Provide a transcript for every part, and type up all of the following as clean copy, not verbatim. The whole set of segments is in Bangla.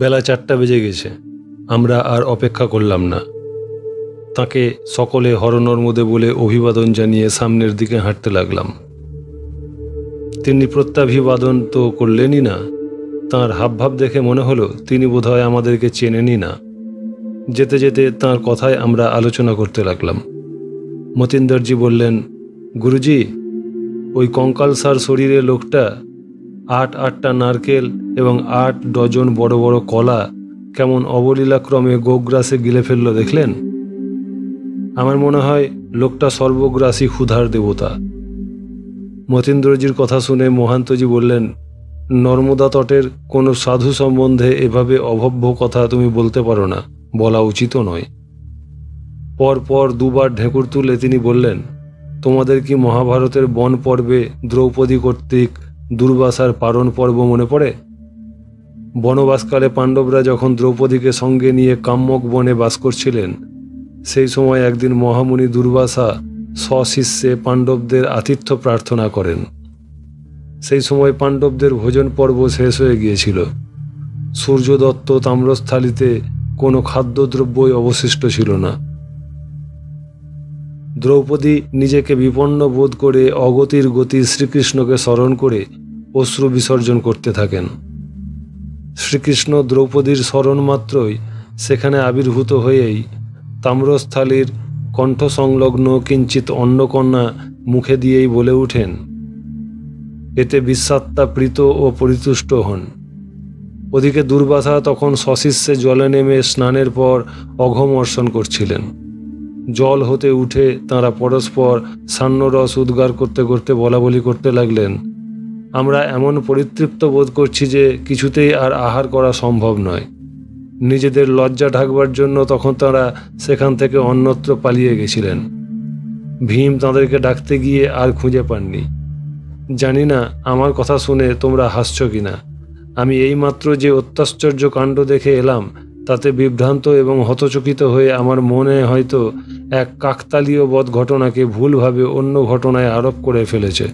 বেলা 4টা বেজে গেছে। আমরা আর অপেক্ষা করলাম না। তাকে সকলে হরনর্মদে বলে অভিবাদন জানিয়ে সামনের দিকে হাঁটতে লাগলাম। তিনি প্রত্যাভিবাদন তো করলেনই না, তাঁর হাবভাব দেখে মনে হলো তিনি বোধহয় আমাদেরকে চেনেনই না। যেতে যেতে তাঁর কথায় আমরা আলোচনা করতে লাগলাম। মতিন্দরজি বললেন, গুরুজি, ওই কঙ্কালসার শরীরে লোকটা 8টা নারকেল এবং 8 ডজন বড় বড় কলা কেমন অবলীলাক্রমে গোগ্রাসে গিলে ফেলল দেখলেন? আমার মনে হয় লোকটা সর্বগ্রাসী ক্ষুধার দেবতা। মতীন্দ্রজির কথা শুনে মহান্তজি বললেন, নর্মদা তটের কোনো সাধু সম্বন্ধে এভাবে অভব্য কথা তুমি বলতে পারো না, বলা উচিতও নয়। পরপর 2বার ঢেঁকুর তুলে তিনি বললেন, তোমাদের কি মহাভারতের বন পর্বে দ্রৌপদী কর্তৃক দুর্বাসার পারণ পর্ব মনে পড়ে? বনবাসকালে পাণ্ডবরা যখন দ্রৌপদীকে সঙ্গে নিয়ে কাম্যক বনে বাস করছিলেন, সেই সময় একদিন মহামুনি দুর্বাসা স্বশিষ্যে পাণ্ডবদের আতিথ্য প্রার্থনা করেন। সেই সময় পাণ্ডবদের ভোজন পর্ব শেষ হয়ে গিয়েছিল। সূর্যদত্ত তাম্রস্থালিতে কোনো খাদ্যদ্রব্যই অবশিষ্ট ছিল না। দ্রৌপদী নিজেকে বিপন্ন বোধ করে অগতির গতি শ্রীকৃষ্ণকে স্মরণ করে অশ্রু বিসর্জন করতে থাকেন। শ্রীকৃষ্ণ দ্রৌপদীর স্মরণ মাত্রই সেখানে আবির্ভূত হয়েই তাম্রস্থলীর কণ্ঠ সংলগ্ন কিঞ্চিত অন্নকন্যা মুখে দিয়েই বলে ওঠেন, এতে বিশ্বাত্মা প্রীত ও পরিতুষ্ট হন। ওদিকে দুর্বাসা তখন সশিষ্যে জলে নেমে স্নানের পর অঘমর্ষণ করছিলেন। জল হতে উঠে তাঁরা পরস্পর সান্নরস উদ্গার করতে করতে বলাবলি করতে লাগলেন, আমরা এমন পরিতৃপ্ত বোধ করছি যে কিছুতেই আর আহার করা সম্ভব নয়। নিজেদের লজ্জা ঢাকবার জন্য তখন তাঁরা সেখান থেকে অন্যত্র পালিয়ে গেছিলেন। ভীম তাঁদেরকে ডাকতে গিয়ে আর খুঁজে পাননি। জানি না আমার কথা শুনে তোমরা হাসছ কিনা। আমি এইমাত্র যে অত্যাশ্চর্য কাণ্ড দেখে এলাম, তাতে বিভ্রান্ত এবং হতচকিত হয়ে আমার মনে হয়তো এক কাকতালীয় বৎ ঘটনাকে ভুলভাবে অন্য ঘটনায় আরোপ করে ফেলেছে।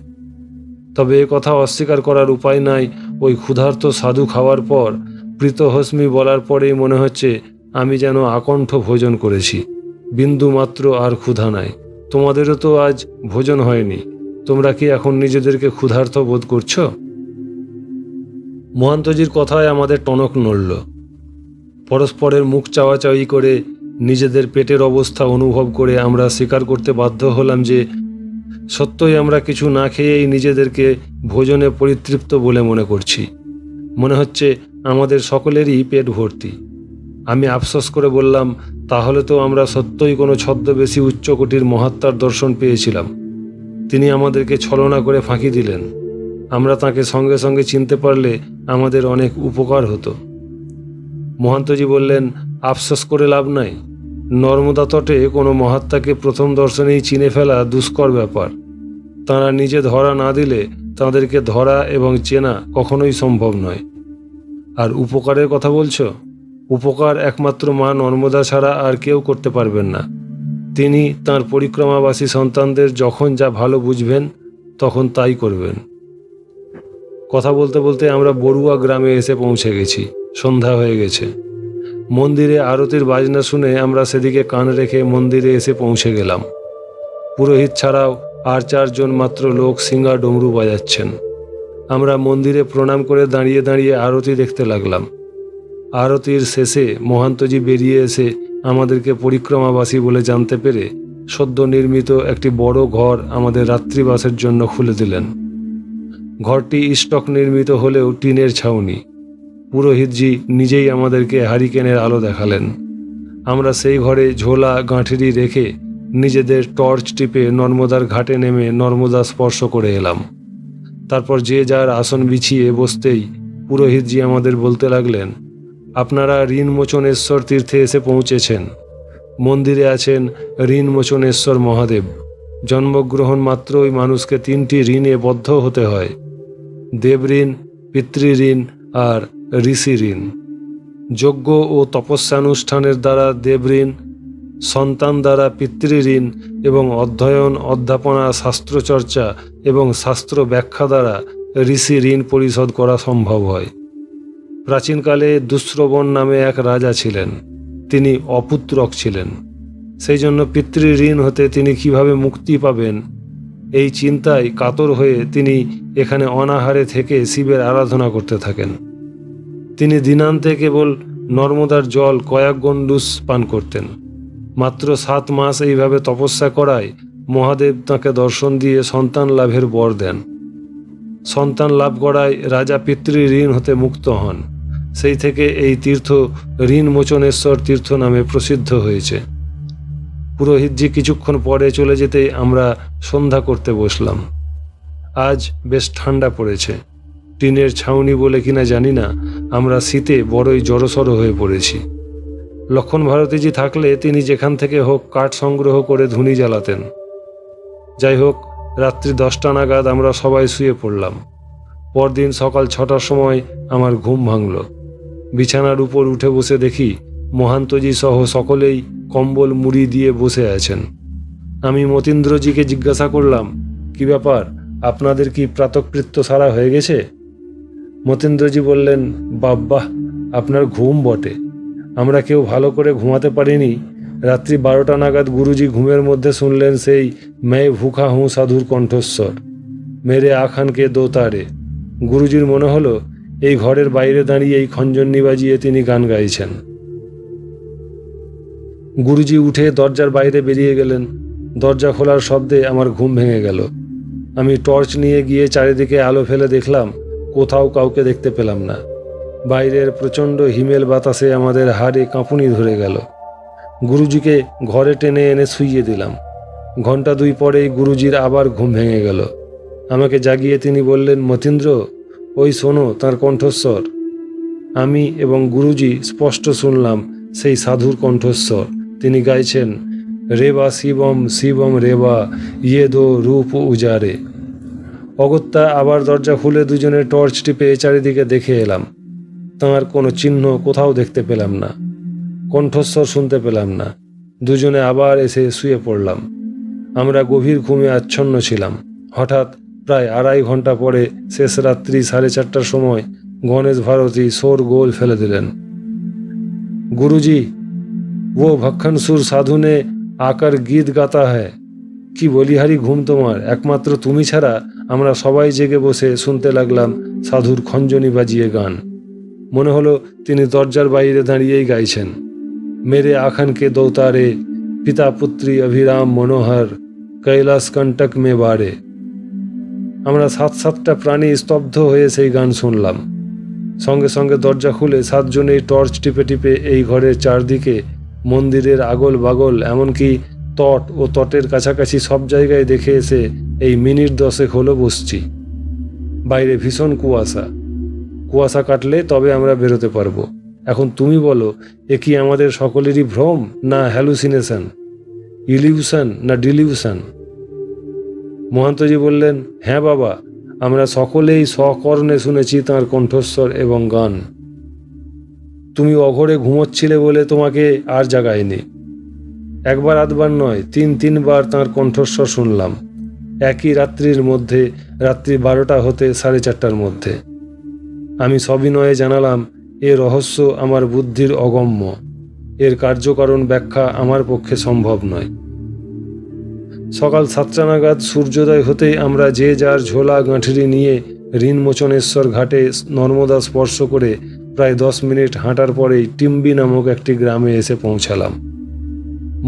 তবে এ কথা অস্বীকার করার উপায় নাই, ওই ক্ষুধার্ত সাধু খাওয়ার পর প্রীতহস্মি বলার পরেই মনে হচ্ছে আমি যেন আকণ্ঠ ভোজন করেছি, বিন্দু মাত্র আর ক্ষুধা নাই। তোমাদেরও তো আজ ভোজন হয়নি, তোমরা কি এখন নিজেদেরকে ক্ষুধার্ত বোধ করছো? মহান্তজির কথায় আমাদের টনক নড়ল। পরস্পরের মুখ চাওয়াচাওয়ি করে নিজেদের পেটের অবস্থা অনুভব করে আমরা স্বীকার করতে বাধ্য হলাম যে সত্যই আমরা কিছু না খেয়েই নিজেদেরকে ভোজনে পরিতৃপ্ত বলে মনে করছি। মনে হচ্ছে আমাদের সকলেরই পেট ভর্তি। আমি আফসোস করে বললাম, তাহলে তো আমরা সত্যই কোনো ছদ্মবেশী উচ্চকোটির মহাত্মার দর্শন পেয়েছিলাম। তিনি আমাদেরকে ছলনা করে ফাঁকি দিলেন। আমরা তাকে সঙ্গে সঙ্গে চিনতে পারলে আমাদের অনেক উপকার হতো। মহান্তজি বললেন, আফসোস করে লাভ নাই। নর্মদা তটে কোনো মহাত্মাকে প্রথম দর্শনেই চিনে ফেলা দুষ্কর ব্যাপার। তাঁরা নিজে ধরা না দিলে তাঁদেরকে ধরা এবং চেনা কখনোই সম্ভব নয়। আর উপকারের কথা বলছো? উপকার একমাত্র মা নর্মদা ছাড়া আর কেউ করতে পারবেন না। তিনি তাঁর পরিক্রমাবাসী সন্তানদের যখন যা ভালো বুঝবেন তখন তাই করবেন। কথা বলতে বলতে আমরা বড়ুয়া গ্রামে এসে পৌঁছে গেছি। সন্ধ্যা হয়ে গেছে। মন্দিরে আরতির বাজনা শুনে আমরা সেদিকে কান রেখে মন্দিরে এসে পৌঁছে গেলাম। পুরোহিত ছাড়াও আর 4 জন মাত্র লোক সিঙ্গা ডমরু বাজাচ্ছেন। আমরা মন্দিরে প্রণাম করে দাঁড়িয়ে দাঁড়িয়ে আরতি দেখতে লাগলাম। আরতির শেষে মহান্তজি বেরিয়ে এসে আমাদেরকে পরিক্রমাবাসী বলে জানতে পেরে সদ্য নির্মিত একটি বড় ঘর আমাদের রাত্রিবাসের জন্য খুলে দিলেন। ঘরটি স্টক নির্মিত হলেও টিনের ছাউনি। পুরোহিতজি নিজেই আমাদেরকে হারিকেনের আলো দেখালেন। আমরা সেই ঘরে ঝোলা গাঁঠেরি রেখে নিজেদের টর্চ টিপে নর্মদার ঘাটে নেমে নর্মদা স্পর্শ করে এলাম। তারপর যে যার আসন বিছিয়ে বসতেই পুরোহিতজি আমাদের বলতে লাগলেন, আপনারা ঋণমোচনেশ্বর তীর্থে এসে পৌঁছেছেন। মন্দিরে আছেন ঋণমোচনেশ্বর মহাদেব। জন্মগ্রহণ মাত্রই মানুষকে 3টি ঋণে বদ্ধ হতে হয়, দেবঋণ, পিতৃঋণ আর ঋষি ঋণ। যজ্ঞ ও তপস্যানুষ্ঠানের দ্বারা দেবঋণ, সন্তান দ্বারা পিতৃঋণ এবং অধ্যয়ন, অধ্যাপনা, শাস্ত্রচর্চা এবং শাস্ত্র ব্যাখ্যা দ্বারা ঋষি ঋণ পরিশোধ করা সম্ভব হয়। প্রাচীনকালে দুঃশ্রবণ নামে এক রাজা ছিলেন। তিনি অপুত্রক ছিলেন। সেই জন্য পিতৃঋণ হতে তিনি কিভাবে মুক্তি পাবেন এই চিন্তায় কাতর হয়ে তিনি এখানে অনাহারে থেকে শিবের আরাধনা করতে থাকেন। তিনি দিনান্তে কেবল নর্মদার জল কয়েক গণ্ডূষ পান করতেন। মাত্র 7 মাস এইভাবে তপস্যা করায় মহাদেব তাঁকে দর্শন দিয়ে সন্তান লাভের বর দেন। সন্তান লাভ করায় রাজা পিতৃঋণ হতে মুক্ত হন। সেই থেকে এই তীর্থ ঋণ মোচনেশ্বর তীর্থ নামে প্রসিদ্ধ হয়েছে। পুরোহিতজি কিছুক্ষণ পরে চলে যেতেই আমরা সন্ধ্যা করতে বসলাম। আজ বেশ ঠান্ডা পড়েছে। টিনের ছাউনি বলে কিনা জানি না, আমরা শীতে বড়ই জড়সড় হয়ে পড়েছি। লক্ষণ ভারতীজি থাকলে তিনি যেখান থেকে হোক কাঠ সংগ্রহ করে ধুনি জ্বালাতেন। যাই হোক, রাত্রি 10টা নাগাদ আমরা সবাই শুয়ে পড়লাম। পরদিন সকাল 6টার সময় আমার ঘুম ভাঙল। বিছানার উপর উঠে বসে দেখি মহান্তজি সহ সকলেই কম্বল মুড়ি দিয়ে বসে আছেন। আমি মতীন্দ্রজিকে জিজ্ঞাসা করলাম, কি ব্যাপার, আপনাদের কি প্রাতকৃত্য সারা হয়ে গেছে? মতীন্দ্রজি বললেন, বাব্বাহ, আপনার ঘুম বটে। আমরা কেউ ভালো করে ঘুমাতে পারিনি। রাত্রি 12টা নাগাদ গুরুজি ঘুমের মধ্যে শুনলেন সেই मैं भूखा हूँ সাধুর কণ্ঠস্বর, মেরে আখানকে দো তারে। গুরুজির মনে হলো এই ঘরের বাইরে দাঁড়িয়ে এই খঞ্জনি বাজিয়ে তিনি গান গাইছেন। গুরুজি উঠে দরজার বাইরে বেরিয়ে গেলেন। দরজা খোলার শব্দে আমার ঘুম ভেঙে গেল। আমি টর্চ নিয়ে গিয়ে চারিদিকে আলো ফেলে দেখলাম, কোথাও কাউকে দেখতে পেলাম না। বাইরের প্রচণ্ড হিমেল বাতাসে আমাদের হাড়ে কাঁপুনি ধরে গেল। গুরুজিকে ঘরে টেনে এনে শুইয়ে দিলাম। ঘন্টা 2 পরেই গুরুজির আবার ঘুম ভেঙে গেল। আমাকে জাগিয়ে তিনি বললেন, মতীন্দ্র, ওই শোনো তাঁর কণ্ঠস্বর। আমি এবং গুরুজি স্পষ্ট শুনলাম সেই সাধুর কণ্ঠস্বর। তিনি গাইছেন, রেবা শিবম শিবম রেবা ইয়ে দো রূপ উজারে। অগত্যা আবার দরজা খুলে দুজনে টর্চ টিপে চারিদিকে দেখে এলাম। তাঁর কোনো চিহ্ন কোথাও দেখতে পেলাম না, কণ্ঠস্বর শুনতে পেলাম না। দুজনে আবার এসে শুয়ে পড়লাম। আমরা গভীর ঘুমে আচ্ছন্ন ছিলাম। হঠাৎ প্রায় 2.5 ঘন্টা পরে শেষ রাত্রি 4:30টার সময় গণেশ ভারতী শোর গোল ফেলে দিলেন, গুরুজি, ও ভক্ষণসুর সাধু নে আকার গীত গাতা হ্যায়। কি বলিহারি ঘুম তোমার, একমাত্র তুমি ছাড়া আমরা সবাই জেগে বসে শুনতে লাগলাম সাধুর খঞ্জনি বাজিয়ে গান। মনে হলো তিনি দরজার বাইরে দাঁড়িয়েই গাইছেন, মেরে আখানকে দৌতারে পিতা পুত্রী অভিরাম মনোহর কৈলাস কণ্টক মে বারে। আমরা 7-7টা প্রাণী স্তব্ধ হয়ে সেই গান শুনলাম। সঙ্গে সঙ্গে দরজা খুলে 7 জনেই টর্চ টিপে টিপে এই ঘরের চারদিকে, মন্দিরের আগল বাগল, এমনকি তট ও তটের কাছাকাছি সব জায়গায় দেখে এসে এই মিনিট 10 হলো বসছি। বাইরে ভীষণ কুয়াশা কাটলে তবে আমরা বেরোতে পারবো। এখন তুমি বলো, এ কি আমাদের সকলেরই ভ্রম, না হ্যালুসিনেশন, ইলিউশন না ডিলিউশন? মহান্তজি বললেন, হ্যাঁ বাবা, আমরা সকলেই সকর্ণে শুনেছি তাঁর কণ্ঠস্বর এবং গান। তুমি অঘরে ঘুমোচ্ছিলে বলে তোমাকে আর জাগায়নি। 1বার 8বার নয়, 3-3বার তাঁর কণ্ঠস্বর শুনলাম একই রাত্রির মধ্যে, রাত্রি 12টা হতে 4:30টার মধ্যে। আমি সবিনয়ে জানালাম, এ রহস্য আমার বুদ্ধির অগম্য। এর কার্যকারণ ব্যাখ্যা আমার পক্ষে সম্ভব নয়। সকাল 7টা নাগাদ সূর্যোদয় হতেই আমরা যে যার ঝোলা গাঁঠরি নিয়ে ঋণমোচনেশ্বর ঘাটে নর্মদা স্পর্শ করে প্রায় 10 মিনিট হাঁটার পরেই টিম্বি নামক একটি গ্রামে এসে পৌঁছালাম।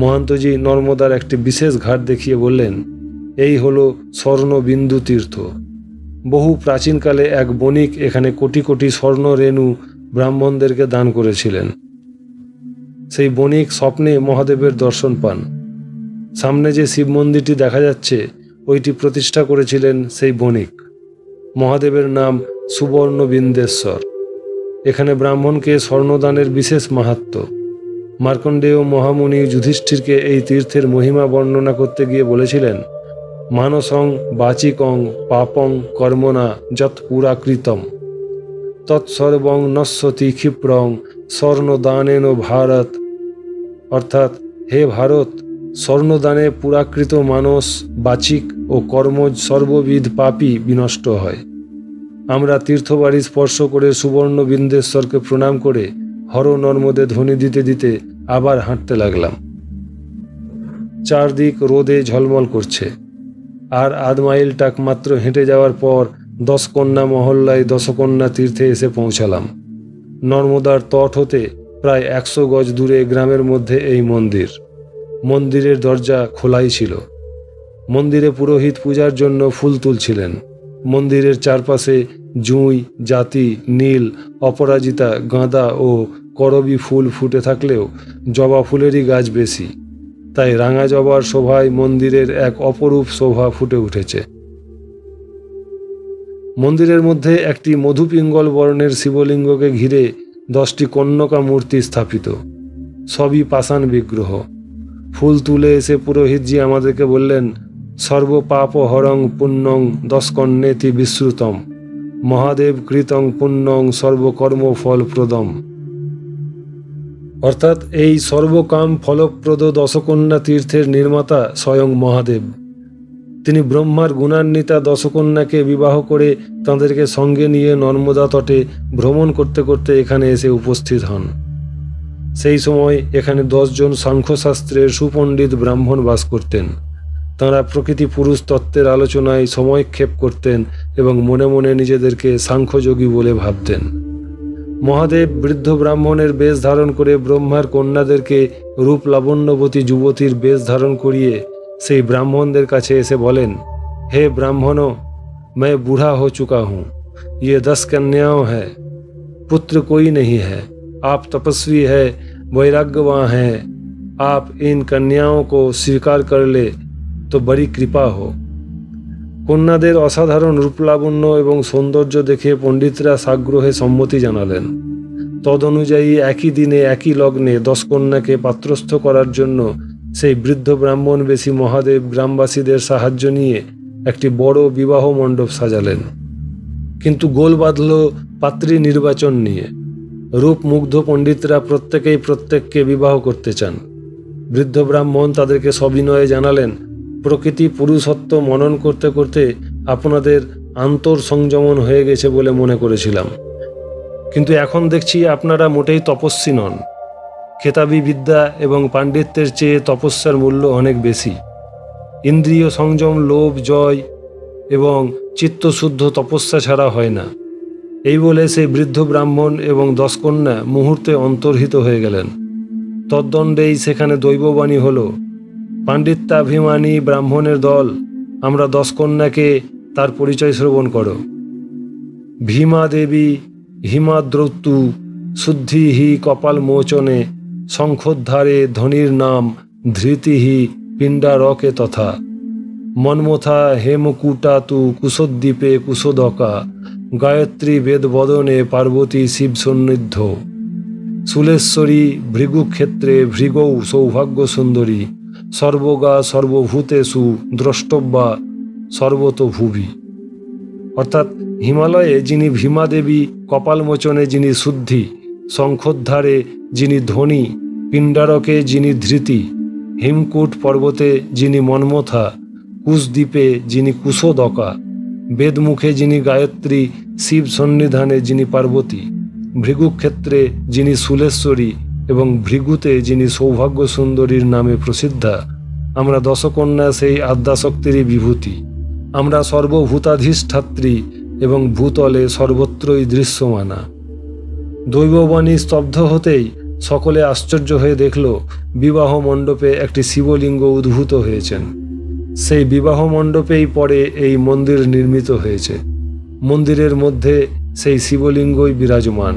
মহান্তজি নর্মদার একটি বিশেষ ঘাট দেখিয়ে বললেন, এই হলো স্বর্ণবিন্দু তীর্থ। বহু প্রাচীনকালে এক বণিক এখানে কোটি কোটি স্বর্ণ রেণু ব্রাহ্মণদেরকে দান করেছিলেন। সেই বণিক স্বপ্নে মহাদেবের দর্শন পান। সামনে যে শিব মন্দিরটি দেখা যাচ্ছে, ওইটি প্রতিষ্ঠা করেছিলেন সেই বণিক। মহাদেবের নাম সুবর্ণবিন্দেশ্বর। এখানে ব্রাহ্মণকে স্বর্ণদানের বিশেষ মাহাত্ম্য। মার্কণ্ডেয় মহামুনি যুধিষ্ঠিরকে এই তীর্থের মহিমা বর্ণনা করতে গিয়ে বলেছিলেন, মানসং বাচিকং পাপং কর্মণা যৎ পুরাকৃতম তৎসর্বং নশ্যতি ক্ষিপ্রং স্বর্ণদানেন ভারত। অর্থাৎ, হে ভারত, স্বর্ণদানে পুরাকৃত মানস, বাচিক ও কর্মজ সর্ববিধ পাপই বিনষ্ট হয়। আমরা তীর্থবাড়ি স্পর্শ করে সুবর্ণ বিন্দেশ্বরকে প্রণাম করে হর নর্মদে ধ্বনি দিতে দিতে আবার হাঁটতে লাগলাম। চারদিক রোদে ঝলমল করছে, আর আধ মাইল টাক মাত্র হেঁটে যাওয়ার পর দশকন্যা মহল্লায় দশকন্যা তীর্থে এসে পৌঁছালাম। নর্মদার তট হতে প্রায় 100 গজ দূরে গ্রামের মধ্যে এই মন্দির। মন্দিরের দরজা খোলাই ছিল। মন্দিরে পুরোহিত পূজার জন্য ফুল তুলছিলেন। মন্দিরের চারপাশে জুঁই, জাতি, নীল, অপরাজিতা, গাঁদা ও করবী ফুল ফুটে থাকলেও জবা ফুলেরই গাছ বেশি, তাই রাঙা জবার শোভায় মন্দিরের এক অপরূপ শোভা ফুটে উঠেছে। মন্দিরের মধ্যে একটি মধুপিঙ্গল বর্ণের শিবলিঙ্গকে ঘিরে 10টি কন্যকা মূর্তি স্থাপিত, সবই পাষাণ বিগ্রহ। ফুল তুলে এসে পুরোহিতজি আমাদেরকে বললেন, সর্বপাপ হরং পুণ্যং দশকন্যেতি বিশ্রুতম মহাদেব কৃতং পুণ্যং সর্বকর্ম ফলপ্রদম। অর্থাৎ এই সর্বকাম ফলপ্রদ দশকন্যা তীর্থের নির্মাতা স্বয়ং মহাদেব। তিনি ব্রহ্মার গুণান্বিতা দশকন্যাকে বিবাহ করে তাঁদেরকে সঙ্গে নিয়ে নর্মদা তটে ভ্রমণ করতে করতে এখানে এসে উপস্থিত হন। সেই সময় এখানে 10 জন সাংখ্যশাস্ত্রের সুপণ্ডিত ব্রাহ্মণ বাস করতেন। তাঁরা প্রকৃতি পুরুষ তত্ত্বের আলোচনায় সময়ক্ষেপ করতেন এবং মনে মনে নিজেদেরকে সাংখ্যযোগী বলে ভাবতেন। মহাদেব বৃদ্ধ ব্রাহ্মণের বেশ ধারণ করে ব্রহ্মার কন্যাদেরকে রূপ লাবণ্যবতী যুবতীর বেশ ধারণ করিয়ে সেই ব্রাহ্মণদের কাছে এসে বলেন, হে ব্রাহ্মণো, मैं बूढ़ा हो चुका हूँ, ये 10 कन्याओं है, पुत्र कोई नहीं है, आप तपस्वी है, वैराग्यवान हैं, आप इन कन्याओं को स्वीकार कर ले तो बड़ी कृपा हो। কন্যাদের অসাধারণ রূপলাবণ্য এবং সৌন্দর্য দেখে পণ্ডিতরা সাগ্রহে সম্মতি জানালেন। তদনুযায়ী একই দিনে একই লগ্নে 10 কন্যাকে পাত্রস্থ করার জন্য সেই বৃদ্ধ ব্রাহ্মণ বেশি মহাদেব গ্রামবাসীদের সাহায্য নিয়ে একটি বড় বিবাহ মণ্ডপ সাজালেন। কিন্তু গোল বাঁধল পাত্রী নির্বাচন নিয়ে। রূপমুগ্ধ পণ্ডিতরা প্রত্যেকেই প্রত্যেককে বিবাহ করতে চান। বৃদ্ধ ব্রাহ্মণ তাদেরকে সবিনয়ে জানালেন, প্রকৃতি পুরুষত্ব মনন করতে করতে আপনাদের আন্তর সংযমন হয়ে গেছে বলে মনে করেছিলাম, কিন্তু এখন দেখছি আপনারা মোটেই তপস্বী নন। খেতাবি বিদ্যা এবং পাণ্ডিত্যের চেয়ে তপস্যার মূল্য অনেক বেশি। ইন্দ্রিয় সংযম, লোভ জয় এবং চিত্তশুদ্ধ তপস্যা ছাড়া হয় না। এই বলে সেই বৃদ্ধ ব্রাহ্মণ এবং 10 কন্যা মুহূর্তে অন্তর্হিত হয়ে গেলেন। তদ্দণ্ডেই সেখানে দৈববাণী হলো, পাণ্ডিত্যাভিমানী ব্রাহ্মণের দল, আমরা 10 কন্যাকে তার পরিচয় শ্রবণ করো। ভীমা দেবী হিমাদ্রৌতু শুদ্ধিহি কপাল মোচনে শঙ্খোদ্ধারে ধনির নাম ধৃতিহি পিণ্ডারকে তথা মন্মথা হেমকূটা তু কুশোদ্দীপে কুশোদকা গায়ত্রী বেদবদনে পার্বতী শিব সন্নিধ্য শুলেশ্বরী ভৃগুক্ষেত্রে ভৃগৌ সৌভাগ্য সুন্দরী সর্বগা সর্বভূতেষু দ্রষ্টব্যা সর্বতোভুবি। অর্থাৎ হিমালয়ে যিনি ভীমা দেবী, কপালমোচনে যিনি শুদ্ধি, শঙ্খোদ্ধারে যিনি ধ্বনি, পিণ্ডারকে যিনি ধৃতি, হিমকূট পর্বতে যিনি মন্মথা, কুশদ্বীপে যিনি কুশোদকা, বেদমুখে যিনি গায়ত্রী, শিব সন্নিধানে যিনি পার্বতী, ভৃগুক্ষেত্রে যিনি শুলেশ্বরী এবং ভৃগুতে যিনি সৌভাগ্য সুন্দরীর নামে প্রসিদ্ধা, আমরা 10 কন্যা সেই আদ্যাশক্তিরই বিভূতি। আমরা সর্বভূতাধিষ্ঠাত্রী এবং ভূতলে সর্বত্রই দৃশ্যমানা। দৈববাণী স্তব্ধ হতেই সকলে আশ্চর্য হয়ে দেখল বিবাহ মণ্ডপে একটি শিবলিঙ্গ উদ্ভূত হয়েছেন। সেই বিবাহ মণ্ডপেই পরে এই মন্দির নির্মিত হয়েছে। মন্দিরের মধ্যে সেই শিবলিঙ্গই বিরাজমান।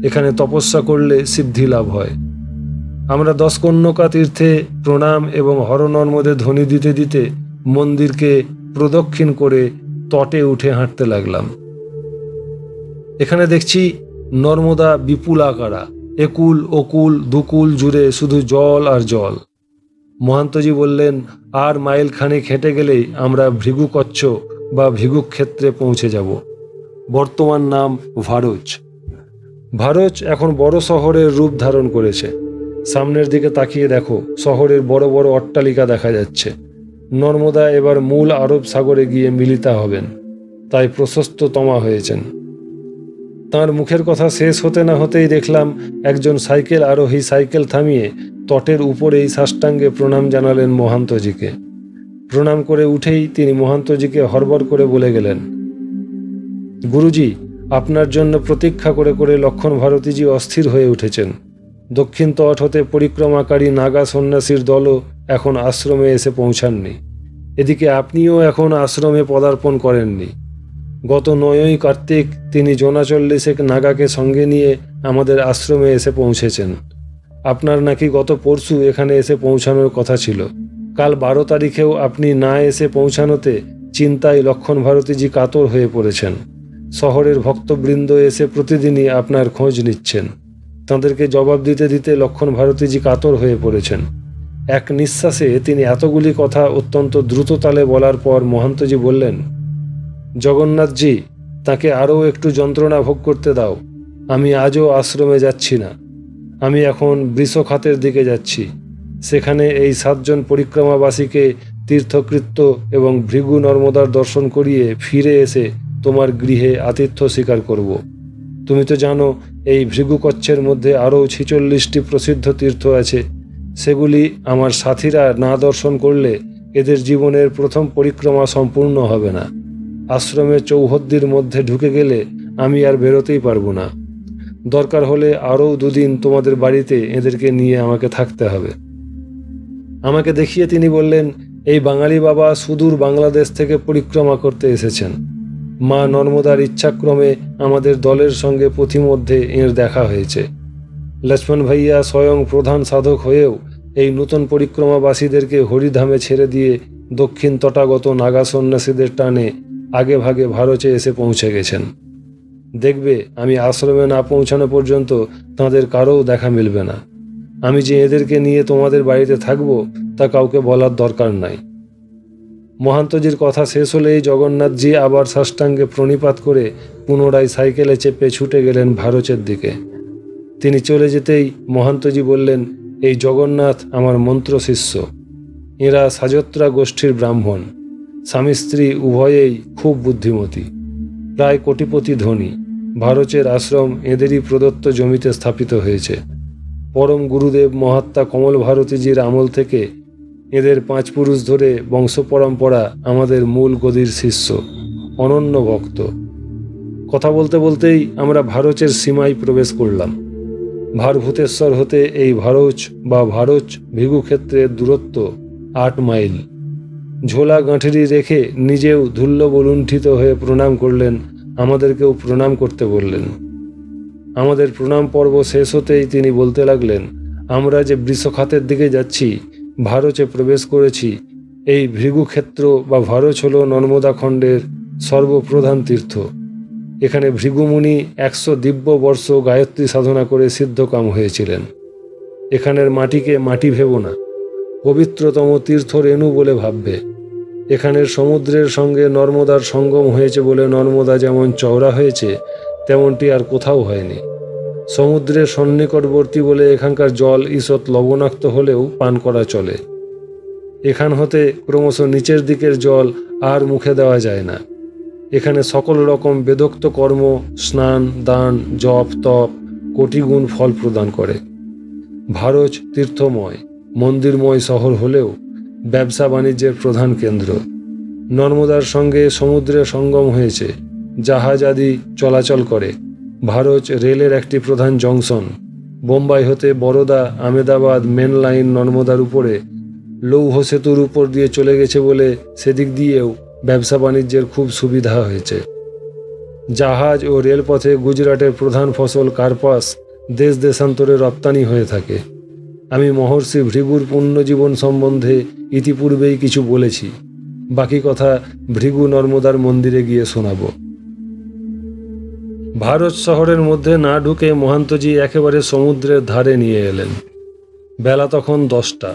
এখানে তপস্যা করলে সিদ্ধি লাভ হয়। আমরা 10 কন্যকা তীর্থে প্রণাম এবং হরনর্মদে ধ্বনি দিতে দিতে মন্দিরকে প্রদক্ষিণ করে তটে উঠে হাঁটতে লাগলাম। এখানে দেখছি নর্মদা বিপুল আকারা, একুল ওকুল দুকুল জুড়ে শুধু জল আর জল। মহান্তজি বললেন, আর মাইল খানেক হেঁটে গেলেই আমরা ভৃগুকচ্ছ বা ভৃগুক্ষেত্রে পৌঁছে যাব। বর্তমান নাম ভারোচ। ভারোচ এখন বড় শহরের রূপ ধারণ করেছে। সামনের দিকে তাকিয়ে দেখো, শহরের বড় বড় অট্টালিকা দেখা যাচ্ছে। নর্মদা এবার মূল আরব সাগরে গিয়ে মিলিত হবেন। তাই প্রশস্ত তমা হয়েছেন। তাঁর মুখের কথা শেষ হতে না হতেই দেখলাম একজন সাইকেল আরোহী সাইকেল থামিয়ে তটের উপরেই সাষ্টাঙ্গে প্রণাম জানালেন মহান্তজিকে। প্রণাম করে উঠেই তিনি মহান্তজিকে হরবর করে বলে গেলেন, গুরুজি, আপনার জন্য প্রতীক্ষা করে করে লক্ষণ ভারতীজি অস্থির হয়ে উঠেছেন। দক্ষিণ তট হতে পরিক্রমাকারী নাগা সন্ন্যাসীর দলও এখন আশ্রমে এসে পৌঁছাননি। এদিকে আপনিও এখন আশ্রমে পদার্পণ করেননি। গত 9ই কার্তিক তিনি জোনা 40 নাগাকে সঙ্গে নিয়ে আমাদের আশ্রমে এসে পৌঁছেছেন। আপনার নাকি গত পরশু এখানে এসে পৌঁছানোর কথা ছিল। কাল 12 তারিখেও আপনি না এসে পৌঁছানোতে চিন্তায় লক্ষণ ভারতীজি কাতর হয়ে পড়েছেন। শহরের ভক্তবৃন্দ এসে প্রতিদিনই আপনার খোঁজ নিচ্ছেন। তাঁদেরকে জবাব দিতে দিতে লক্ষণ ভারতীজি কাতর হয়ে পড়েছেন। এক নিঃশ্বাসে তিনি এতগুলি কথা অত্যন্ত দ্রুত তালে বলার পর মহান্তজি বললেন, জগন্নাথজি, তাকে আরও একটু যন্ত্রণা ভোগ করতে দাও। আমি আজও আশ্রমে যাচ্ছি না। আমি এখন বৃষখাতের দিকে যাচ্ছি। সেখানে এই 7 জন পরিক্রমাবাসীকে তীর্থকৃত্য এবং ভৃগু নর্মদার দর্শন করিয়ে ফিরে এসে তোমার গৃহে আতিথ্য স্বীকার করব। তুমি তো জানো এই ভৃগুকচ্ছের মধ্যে আরও 46টি প্রসিদ্ধ তীর্থ আছে। সেগুলি আমার সাথীরা না দর্শন করলে এদের জীবনের প্রথম পরিক্রমা সম্পূর্ণ হবে না। আশ্রমের চৌহদ্দির মধ্যে ঢুকে গেলে আমি আর বেরোতেই পারবো না। দরকার হলে আরও 2 দিন তোমাদের বাড়িতে এদেরকে নিয়ে আমাকে থাকতে হবে। আমাকে দেখিয়ে তিনি বললেন, এই বাঙালি বাবা সুদূর বাংলাদেশ থেকে পরিক্রমা করতে এসেছেন। মা নর্মদার ইচ্ছাক্রমে আমাদের দলের সঙ্গে পথিমধ্যে এর দেখা হয়েছে। লক্ষ্মণ ভাইয়া স্বয়ং প্রধান সাধক হয়েও এই নূতন পরিক্রমাবাসীদেরকে হরিধামে ছেড়ে দিয়ে দক্ষিণ তটাগত নাগা সন্ন্যাসীদের টানে আগে ভাগে ভারতে এসে পৌঁছে গেছেন। দেখবে আমি আশ্রমে না পৌঁছানো পর্যন্ত তাঁদের কারও দেখা মিলবে না। আমি যে এদেরকে নিয়ে তোমাদের বাড়িতে থাকব তা কাউকে বলার দরকার নাই। মহান্তজির কথা শেষ হলেই জগন্নাথজি আবার সাষ্টাঙ্গে প্রণিপাত করে পুনরায় সাইকেলে চেপে ছুটে গেলেন ভারতের দিকে। তিনি চলে যেতেই মহান্তজি বললেন, এই জগন্নাথ আমার মন্ত্র শিষ্য। এরা সাজত্রা গোষ্ঠীর ব্রাহ্মণ। স্বামী স্ত্রী উভয়েই খুব বুদ্ধিমতী, প্রায় কোটিপতি ধনী। ভারতের আশ্রম এদেরই প্রদত্ত জমিতে স্থাপিত হয়েছে। পরম গুরুদেব মহাত্মা কমল ভারতীজির আমল থেকে এদের 5 পুরুষ ধরে বংশ পরম্পরা আমাদের মূল গদির শিষ্য, অনন্য ভক্ত। কথা বলতে বলতেই আমরা ভারতের সীমায় প্রবেশ করলাম। ভারভূতেশ্বর হতে এই ভারচ বা ভারচ ভিগুক্ষেত্রের দূরত্ব 8 মাইল। ঝোলা গাঁঠরি রেখে নিজেও ধুল্য বলুণ্ঠিত হয়ে প্রণাম করলেন, আমাদেরকেও প্রণাম করতে বললেন। আমাদের প্রণাম পর্ব শেষ হতেই তিনি বলতে লাগলেন, আমরা যে বৃষখাতের দিকে যাচ্ছি, ভারতে প্রবেশ করেছি। এই ভৃগুক্ষেত্র বা ভারচ হল নর্মদা খণ্ডের সর্বপ্রধান তীর্থ। এখানে ভৃগুমুনি 100 দিব্য বর্ষ গায়ত্রী সাধনা করে সিদ্ধকাম হয়েছিলেন। এখানের মাটিকে মাটি ভেবো না, পবিত্রতম তীর্থ রেণু বলে ভাববে। এখানের সমুদ্রের সঙ্গে নর্মদার সঙ্গম হয়েছে বলে নর্মদা যেমন চওড়া হয়েছে, তেমনটি আর কোথাও হয়নি। সমুদ্রের সন্নিকটবর্তী বলে এখানকার জল ঈষৎ লবণাক্ত হলেও পান করা চলে। এখান হতে ক্রমশ নিচের দিকের জল আর মুখে দেওয়া যায় না। এখানে সকল রকম বেদোক্ত কর্ম, স্নান, দান, জপ, তপ কোটিগুণ ফল প্রদান করে। ভারত তীর্থময়, মন্দিরময় শহর হলেও ব্যবসা বাণিজ্যের প্রধান কেন্দ্র। নর্মদার সঙ্গে সমুদ্রের সঙ্গম হয়েছে, জাহাজ আদি চলাচল করে। ভারত রেলের একটি প্রধান জংশন। বোম্বাই হতে বরোদা, আমেদাবাদ মেন লাইন নর্মদার উপরে লৌহ সেতুর উপর দিয়ে চলে গেছে বলে সেদিক দিয়েও ব্যবসা বাণিজ্যের খুব সুবিধা হয়েছে। জাহাজ ও রেলপথে গুজরাটের প্রধান ফসল কার্পাস দেশ দেশান্তরে রপ্তানি হয়ে থাকে। আমি মহর্ষি ভৃগুর পুণ্যজীবন সম্বন্ধে ইতিপূর্বেই কিছু বলেছি, বাকি কথা ভৃগু নর্মদার মন্দিরে গিয়ে শোনাব। ভারত শহরের মধ্যে না ঢুকে মহান্তজি একেবারে সমুদ্রের ধারে নিয়ে এলেন। বেলা তখন 10টা।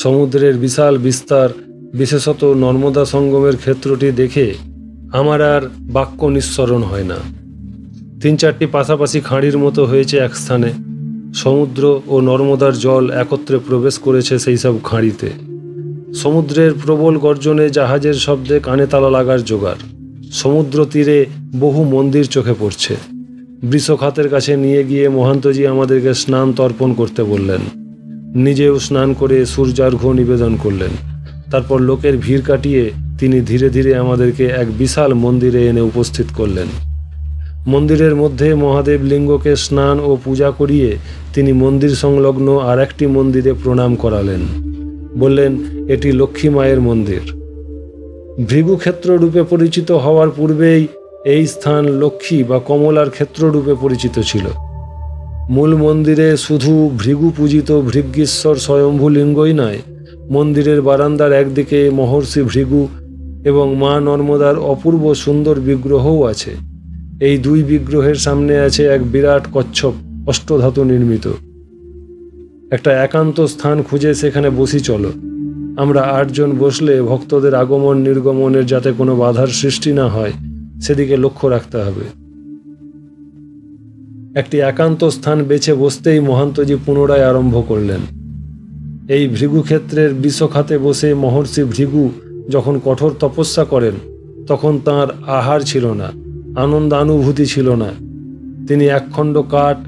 সমুদ্রের বিশাল বিস্তার, বিশেষত নর্মদা সঙ্গমের ক্ষেত্রটি দেখে আমার আর বাক্য নিঃসরণ হয় না। 3-4টি পাশাপাশি খাঁড়ির মতো হয়েছে এক স্থানে। সমুদ্র ও নর্মদার জল একত্রে প্রবেশ করেছে সেই সব খাঁড়িতে। সমুদ্রের প্রবল গর্জনে জাহাজের শব্দে কানে তালা লাগার জোগাড়। সমুদ্র তীরে বহু মন্দির চোখে পড়ছে। বৃষখাতের কাছে নিয়ে গিয়ে মহান্তজি আমাদেরকে স্নান তর্পণ করতে বললেন। নিজেও স্নান করে সূর্যার্ঘ্য নিবেদন করলেন। তারপর লোকের ভিড় কাটিয়ে তিনি ধীরে ধীরে আমাদেরকে এক বিশাল মন্দিরে এনে উপস্থিত করলেন। মন্দিরের মধ্যে মহাদেব লিঙ্গকে স্নান ও পূজা করিয়ে তিনি মন্দির সংলগ্ন আর একটি মন্দিরে প্রণাম করালেন। বললেন, এটি লক্ষ্মী মায়ের মন্দির। ভৃগুক্ষেত্র রূপে পরিচিত হওয়ার পূর্বেই এই স্থান লক্ষ্মী বা কমলার ক্ষেত্র রূপে পরিচিত ছিল। মূল মন্দিরে শুধু ভৃগু পূজিত ভৃগ্যেশ্বর স্বয়ম্ভু লিঙ্গই নয়, মন্দিরের বারান্দার একদিকে মহর্ষি ভৃগু এবং মা নর্মদার অপূর্ব সুন্দর বিগ্রহও আছে। এই দুই বিগ্রহের সামনে আছে এক বিরাট কচ্ছপ, অষ্টধাতু নির্মিত। একটা একান্ত স্থান খুঁজে সেখানে বসি চলো। আমরা 8 জন বসলে ভক্তদের আগমন নির্গমনের যাতে কোনো বাধার সৃষ্টি না হয় সেদিকে লক্ষ্য রাখতে হবে। একটি একান্ত স্থান বেছে বসতেই মহান্তজি পুনরায় আরম্ভ করলেন। এই ভৃগুক্ষেত্রের বৃষখাতে বসে মহর্ষি ভৃগু যখন কঠোর তপস্যা করেন তখন তাঁর আহার ছিল না, আনন্দানুভূতি ছিল না। তিনি একখণ্ড কাঠ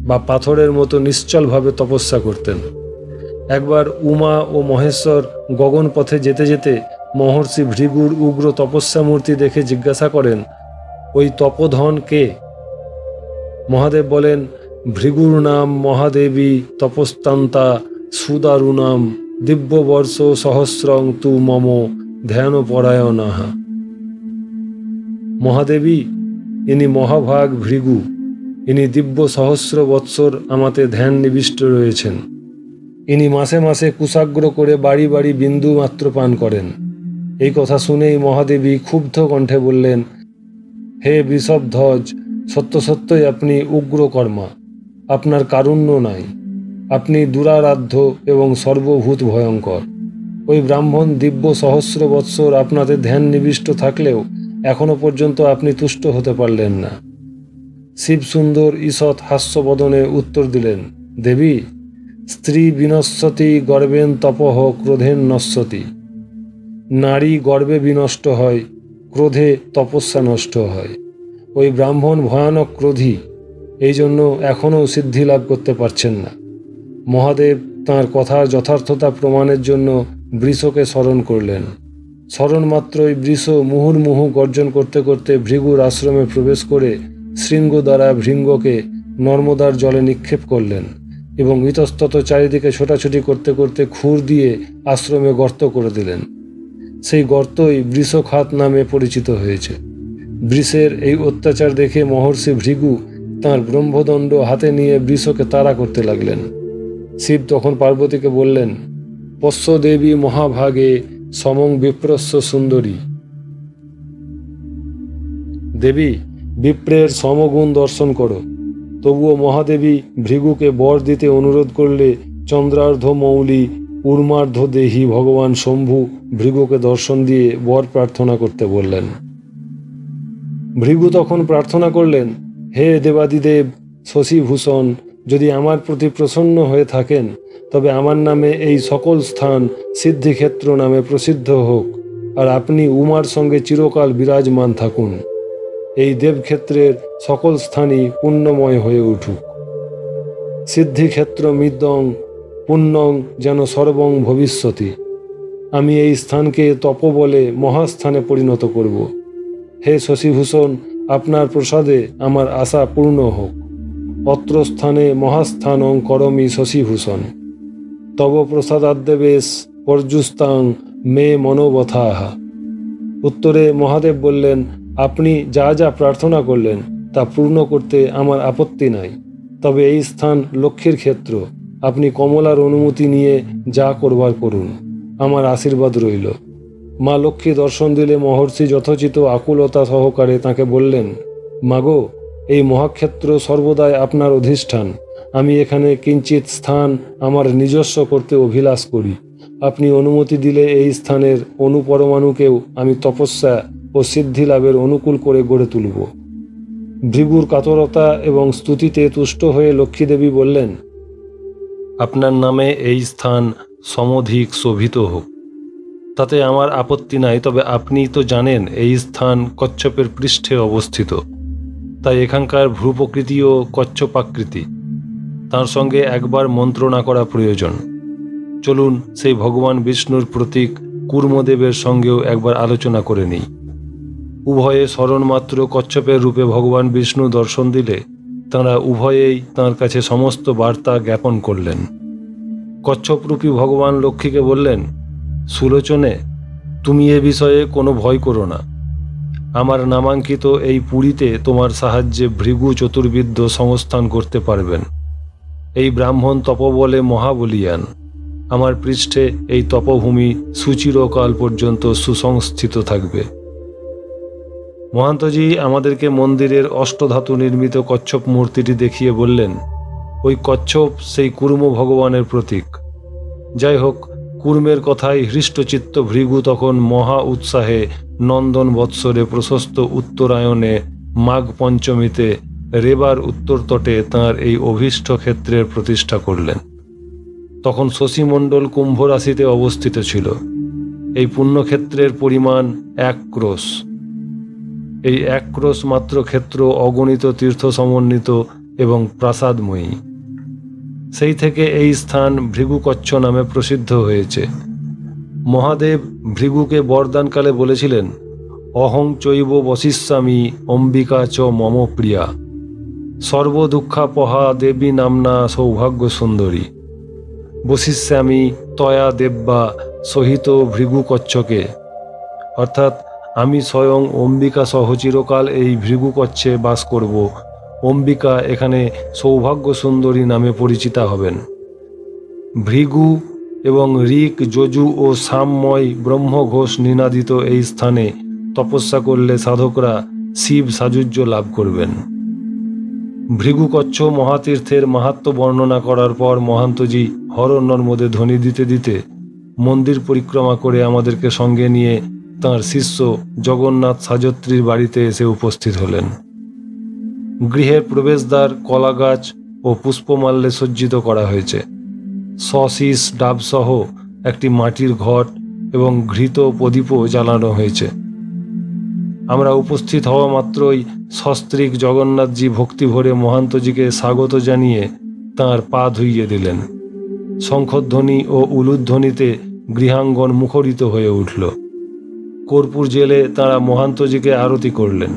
বা পাথরের মতো নিশ্চলভাবে তপস্যা করতেন। একবার উমা ও মহেশ্বর গগন পথে যেতে যেতে মহর্ষি ভৃগুর উগ্র তপস্যা মূর্তি দেখে জিজ্ঞাসা করেন, ওই তপোধন কে? মহাদেব বলেন, ভৃগুর নাম মহাদেবী তপস্তান্তা সুদারুণাম দিব্যবর্ষ সহস্রং তু মম ধ্যান পরায়ণাহা। মহাদেবী, ইনি মহাভাগ ভৃগু। ইনি দিব্য সহস্র বৎসর আমাতে ধ্যান নিবিষ্ট রয়েছেন। ইনি মাসে মাসে কুশাগ্র করে বাড়ি বাড়ি বিন্দু মাত্র পান করেন। এই কথা শুনেই মহাদেবী ক্ষুব্ধ কণ্ঠে বললেন, হে বৃষভধ্বজ, সত্য সত্যই আপনি উগ্রকর্মা। আপনার কারুণ্য নাই। আপনি দুরারাধ্য এবং সর্বভূত ভয়ঙ্কর। ওই ব্রাহ্মণ দিব্য সহস্র বৎসর আপনাদের ধ্যান নিবিষ্ট থাকলেও এখনো পর্যন্ত আপনি তুষ্ট হতে পারলেন না। শিবসুন্দর ঈষৎ হাস্যবদনে উত্তর দিলেন, দেবী, স্ত্রী বিনশ্বতি গর্বেন তপঃ ক্রোধেন নশ্বতি। নারী গর্বে বিনষ্ট হয়, ক্রোধে তপস্যা নষ্ট হয়। ওই ব্রাহ্মণ ভয়ানক ক্রোধী, এই জন্য এখনও সিদ্ধি লাভ করতে পারছেন না। মহাদেব তাঁর কথার যথার্থতা প্রমাণের জন্য বৃষকে স্মরণ করলেন। স্মরণ মাত্রই বৃষ মুহুর্মুহু গর্জন করতে করতে ভৃগুর আশ্রমে প্রবেশ করে শৃঙ্গ দ্বারা ভৃঙ্গকে নর্মদার জলে নিক্ষেপ করলেন এবং ইতস্তত চারিদিকে ছোটাছুটি করতে করতে খুর দিয়ে আশ্রমে গর্ত করে দিলেন। সেই গর্তই বৃষখাত নামে পরিচিত হয়েছে। বৃষের এই অত্যাচার দেখে মহর্ষি ভৃগু তাঁর ব্রহ্মদণ্ড হাতে নিয়ে বৃষকে তাড়া করতে লাগলেন। শিব তখন পার্বতীকে বললেন, পশ্য দেবী মহাভাগে সমং বিপ্রস্য সুন্দরী। দেবী, বিপ্রের সমগুণ দর্শন করো। তবুও মহাদেবী ভৃগুকে বর দিতে অনুরোধ করলে চন্দ্রার্ধ মৌলি উর্মার্ধ দেহি ভগবান শম্ভু ভৃগুকে দর্শন দিয়ে বর প্রার্থনা করতে বললেন। ভৃগু তখন প্রার্থনা করলেন, হে দেবাদিদেব শশীভূষণ, যদি আমার প্রতি প্রসন্ন হয়ে থাকেন তবে আমার নামে এই সকল স্থান সিদ্ধিক্ষেত্র নামে প্রসিদ্ধ হোক, আর আপনি উমার সঙ্গে চিরকাল বিরাজমান থাকুন। এই দেবক্ষেত্রের সকল স্থানই পুণ্যময় হয়ে উঠুক। সিদ্ধিক্ষেত্র মিদং পুণ্যং যেন সর্বং ভবিষ্যতি। আমি এই স্থানকে তপবলে মহাস্থানে পরিণত করব। হে শশীভূষণ, আপনার প্রসাদে আমার আশা পূর্ণ হোক। অত্র স্থানে মহাস্থানং করমি শশীভূষণ। তব প্রসাদাদ্দেবেশ পর্যুস্তাং মে মনোবথাহা। উত্তরে মহাদেব বললেন, আপনি যা যা প্রার্থনা করলেন তা পূর্ণ করতে আমার আপত্তি নাই। তবে এই স্থান লক্ষ্মীর ক্ষেত্র। আপনি কমলার অনুমতি নিয়ে যা করবার করুন, আমার আশীর্বাদ রইল। মা লক্ষ্মী দর্শন দিলে মহর্ষি যথোচিত আকুলতা সহকারে তাকে বললেন, মাগো, এই মহাক্ষেত্র সর্বদাই আপনার অধিষ্ঠান। আমি এখানে কিঞ্চিত স্থান আমার নিজস্ব করতে অভিলাষ করি। আপনি অনুমতি দিলে এই স্থানের অনুপরমাণুকেও আমি তপস্যা ও সিদ্ধি লাভের অনুকূল করে গড়ে তুলব। ভৃগুর কাতরতা এবং স্তুতিতে তুষ্ট হয়ে লক্ষ্মীদেবী বললেন, আপনার নামে এই স্থান সমধিক শোভিত হোক। তাতে আমার আপত্তি নাই, তবে আপনি তো জানেন এই স্থান কচ্ছপের পৃষ্ঠে অবস্থিত, তাই এখানকার ভ্রূপ্রকৃতিও কচ্ছপাকৃতি। তার সঙ্গে একবার মন্ত্রণা করা প্রয়োজন। চলুন সেই ভগবান বিষ্ণুর প্রতীক কূর্মদেবের সঙ্গেও একবার আলোচনা করে নিই। উভয়ে স্মরণমাত্র কচ্ছপের রূপে ভগবান বিষ্ণু দর্শন দিলে তাঁরা উভয়েই তাঁর কাছে সমস্ত বার্তা জ্ঞাপন করলেন। কচ্ছপরূপী ভগবান লক্ষ্মীকে বললেন, সুলোচনে, তুমি এ বিষয়ে কোনো ভয় করো না। আমার নামাঙ্কিত এই পুরীতে তোমার সাহায্যে ভৃগু চতুর্বিদ্য সংস্থান করতে পারবেন। এই ব্রাহ্মণ তপবলে মহাবলীয়ান। আমার পৃষ্ঠে এই তপভূমি সুচিরকাল পর্যন্ত সুসংস্থিত থাকবে। মহান্তজি আমাদেরকে মন্দিরের অষ্টধাতু নির্মিত কচ্ছপ মূর্তিটি দেখিয়ে বললেন, ওই কচ্ছপ সেই কূর্ম ভগবানের প্রতীক। যাই হোক, কূর্মের কথায় হৃষ্টচিত্ত ভৃগু তখন মহা উৎসাহে নন্দন বৎসরে প্রশস্ত উত্তরায়ণে মাঘ পঞ্চমীতে রেবার উত্তর তটে তাঁর এই অভীষ্ট ক্ষেত্রের প্রতিষ্ঠা করলেন। তখন শশীমণ্ডল কুম্ভ রাশিতে অবস্থিত ছিল। এই পুণ্যক্ষেত্রের পরিমাণ 1 ক্রোশ। এই 1 ক্রোশ মাত্র ক্ষেত্র অগণিত তীর্থ সমন্বিত এবং প্রাসাদময়ী। সেই থেকে এই স্থান ভৃগুকচ্ছ নামে প্রসিদ্ধ হয়েছে। মহাদেব ভৃগুকে বরদানকালে বলেছিলেন, অহং চৈব বশিষ্যামি অম্বিকা চ মম প্রিয়া, সর্বদুঃখাপহা দেবী নামনা সৌভাগ্য সুন্দরী। বশিষ্যামি তয়া দেব্যা সহিত ভৃগুকচ্ছকে, অর্থাৎ আমি স্বয়ং অম্বিকা সহ চিরকাল এই ভৃগুকচ্ছে বাস করব। অম্বিকা এখানে সৌভাগ্য সুন্দরী নামে পরিচিতা হবেন। ভৃগু এবং ঋক, যজু ও সামময় ব্রহ্মঘোষ নিনাদিত এই স্থানে তপস্যা করলে সাধকরা শিব সাযুজ্য লাভ করবেন। ভৃগুকচ্ছ মহাতীর্থের মাহাত্ম্য বর্ণনা করার পর মহান্তজি হরনর্মদে ধ্বনি দিতে দিতে মন্দির পরিক্রমা করে আমাদেরকে সঙ্গে নিয়ে তাঁর শিষ্য জগন্নাথ সাজত্রীর বাড়িতে এসে উপস্থিত হলেন। গৃহের প্রবেশদ্বার কলাগাছ ও পুষ্পমাল্যে সজ্জিত করা হয়েছে। শশীষ ডাবসহ একটি মাটির ঘট এবং ঘৃত প্রদীপও জ্বালানো হয়েছে। আমরা উপস্থিত হওয়া মাত্রই সস্ত্রীক জগন্নাথজি ভক্তি ভরে মহান্তজিকে স্বাগত জানিয়ে তাঁর পা ধুইয়ে দিলেন। শঙ্খধ্বনি ও উলুধ্বনিতে গৃহাঙ্গন মুখরিত হয়ে উঠল। কর্পূর জেলে তাঁরা মহান্তজিকে আরতি করলেন।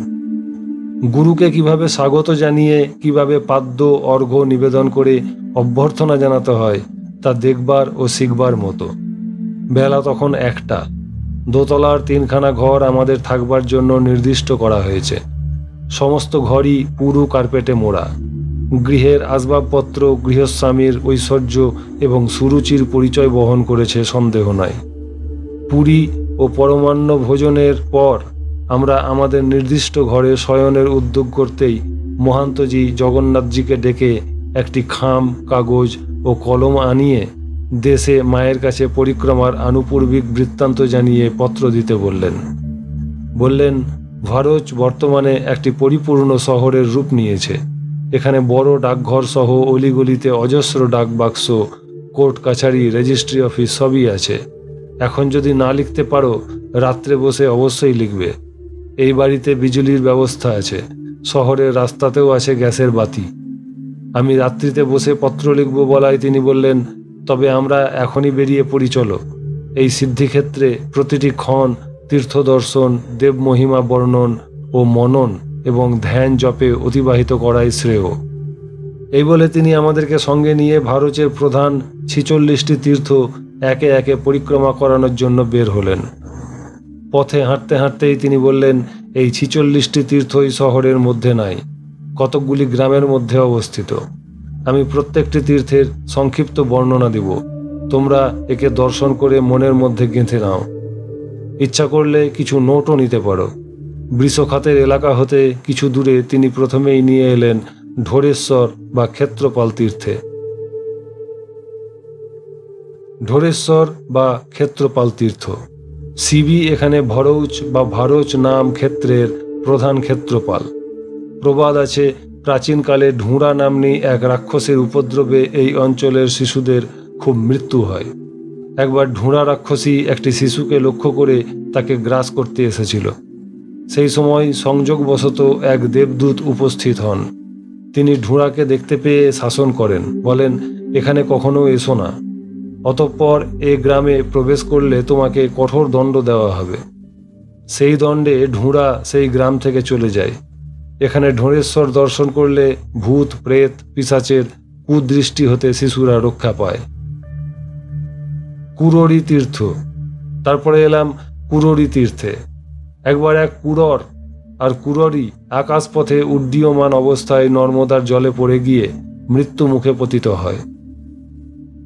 গুরুকে কিভাবে স্বাগত জানিয়ে কিভাবে পাদ্য অর্ঘ্য নিবেদন করে অভ্যর্থনা জানাতে হয় তা দেখবার ও শিখবার মতো। বেলা তখন 1টা। দোতলার 3খানা ঘর আমাদের থাকবার জন্য নির্দিষ্ট করা হয়েছে। সমস্ত ঘরই পুরু কার্পেটে মোড়া। গৃহের আসবাবপত্র গৃহস্বামীর ঐশ্বর্য এবং সুরুচির পরিচয় বহন করেছে, সন্দেহ নাই। পুরী ও পরমান্ন ভোজনের পর আমরা আমাদের নির্দিষ্ট ঘরে শয়নের উদ্যোগ করতেই মহান্তজি জগন্নাথজিকে ডেকে একটি খাম, কাগজ ও কলম আনিয়ে দেশে মায়ের কাছে পরিক্রমার আনুপূর্বিক বৃত্তান্ত জানিয়ে পত্র দিতে বললেন, ভারত বর্তমানে একটি পরিপূর্ণ শহরের রূপ নিয়েছে। এখানে বড় ডাকঘর সহ অলিগলিতে অজস্র ডাকবাক্স, কোর্ট কাছারি, রেজিস্ট্রি অফিস সবই আছে। এখন যদি না লিখতে পারো, রাত্রে বসে অবশ্যই লিখবে। এই বাড়িতে বিজুলির ব্যবস্থা আছে। শহরের রাস্তাতেও আছে গ্যাসের বাতি। আমি রাত্রিতে বসে পত্র লিখব বলায় তিনি বললেন, তবে আমরা এখনই বেরিয়ে পড়ি, চলো। এই সিদ্ধিক্ষেত্রে প্রতিটি ক্ষণ তীর্থদর্শন, দেবমহিমা বর্ণন ও মনন এবং ধ্যান জপে অতিবাহিত করাই শ্রেয়। এই বলে তিনি আমাদেরকে সঙ্গে নিয়ে ভারতের প্রধান 46টি তীর্থ একে একে পরিক্রমা করানোর জন্য বের হলেন। পথে হাঁটতে হাঁটতেই তিনি বললেন, এই 46টি তীর্থই শহরের মধ্যে নাই, কতকগুলি গ্রামের মধ্যে অবস্থিত। আমি প্রত্যেকটি তীর্থের সংক্ষিপ্ত বর্ণনা দিব। তোমরা একে দর্শন করে মনের মধ্যে গেঁথে নাও। ইচ্ছা করলে কিছু নোটও নিতে পারো। বৃষখাতের এলাকা হতে কিছু দূরে তিনি প্রথমেই নিয়ে এলেন ঢোরেশ্বর বা ক্ষেত্রপাল তীর্থে। ঢোরেশ্বর বা ক্ষেত্রপাল তীর্থ। শিবই এখানে ভরৌচ বা ভারোচ নাম ক্ষেত্রের প্রধান ক্ষেত্রপাল। প্রবাদ আছে, প্রাচীনকালে ঢুঁড়া নাম্নী এক রাক্ষসের উপদ্রবে এই অঞ্চলের শিশুদের খুব মৃত্যু হয়। একবার ঢুঁড়া রাক্ষসী একটি শিশুকে লক্ষ্য করে তাকে গ্রাস করতে এসেছিল। সেই সময় সংযোগবশত এক দেবদূত উপস্থিত হন। তিনি ঢুঁড়াকে দেখতে পেয়ে শাসন করেন, বলেন, এখানে কখনো এসো না। অতঃপর এ গ্রামে প্রবেশ করলে তোমাকে কঠোর দণ্ড দেওয়া হবে। সেই দণ্ডে ঢুঁড়া সেই গ্রাম থেকে চলে যায়। এখানে ঢোঁড়েশ্বর দর্শন করলে ভূত প্রেত পিশাচের কুদৃষ্টি হতে শিশুরা রক্ষা পায়। কুররি তীর্থ। তারপরে এলাম কুররি তীর্থে। একবার এক কুরর আর কুররি আকাশপথে উড্ডীয়মান অবস্থায় নর্মদার জলে পড়ে গিয়ে মৃত্যু মুখে পতিত হয়।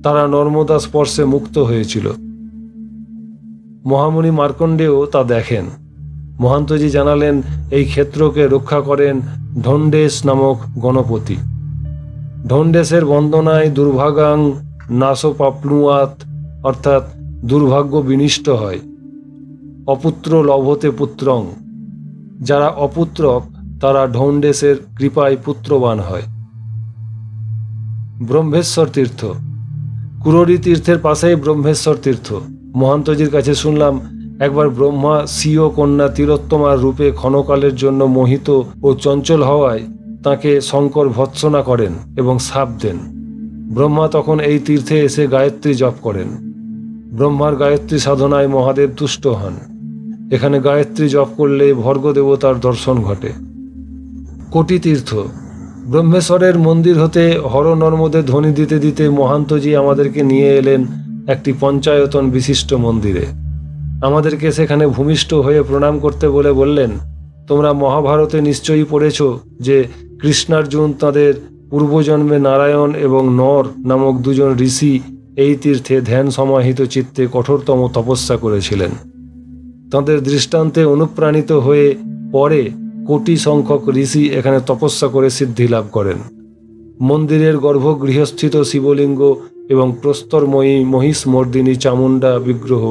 তারা নর্মদা স্পর্শে মুক্ত হয়েছিল। মহামুনি মার্কণ্ডেয় তা দেখেন। মহান্তজি জানালেন, এই ক্ষেত্রকে রক্ষা করেন ঢণ্ডেশ নামক গণপতি। ঢণ্ডেশের বন্দনায় দুর্ভাগাং নাশপাপ্নুয়াত, অর্থাৎ দুর্ভাগ্য বিনিষ্ট হয়। অপুত্র লভতে পুত্রং, যারা অপুত্রক তারা ঢণ্ডেশের কৃপায় পুত্রবান হয়। ব্রহ্মেশ্বর তীর্থ। কুররি তীর্থের পাশেই ব্রহ্মেশ্বর তীর্থ। মহান্তজির কাছে শুনলাম, একবার ব্রহ্মা স্বীয় কন্যা তিলোত্তমার রূপে ক্ষণকালের জন্য মোহিত ও চঞ্চল হওয়ায় তাকে শঙ্কর ভৎসনা করেন এবং শাপ দেন। ব্রহ্মা তখন এই তীর্থে এসে গায়ত্রী জপ করেন। ব্রহ্মার গায়ত্রী সাধনায় মহাদেব তুষ্ট হন। এখানে গায়ত্রী জপ করলে ভর্গ দেবতার দর্শন ঘটে। কোটি তীর্থ। ব্রহ্মেশ্বরের মন্দির হতে হর নর্মদে ধ্বনি দিতে দিতে মহান্তজি আমাদেরকে নিয়ে এলেন একটি পঞ্চায়তন বিশিষ্ট মন্দিরে। আমাদেরকে সেখানে ভূমিষ্ঠ হয়ে প্রণাম করতে বলে বললেন, তোমরা মহাভারতে নিশ্চয়ই পড়েছ যে কৃষ্ণার্জুন তাঁদের পূর্বজন্মে নারায়ণ এবং নর নামক দুজন ঋষি এই তীর্থে ধ্যান সমাহিত চিত্তে কঠোরতম তপস্যা করেছিলেন। তাঁদের দৃষ্টান্তে অনুপ্রাণিত হয়ে পরে কোটি সংখ্যক ঋষি এখানে তপস্যা করে সিদ্ধি লাভ করেন। মন্দিরের গর্ভগৃহস্থিত শিবলিঙ্গ এবং প্রস্তরময়ী মহিষমর্দিনী চামুণ্ডা বিগ্রহ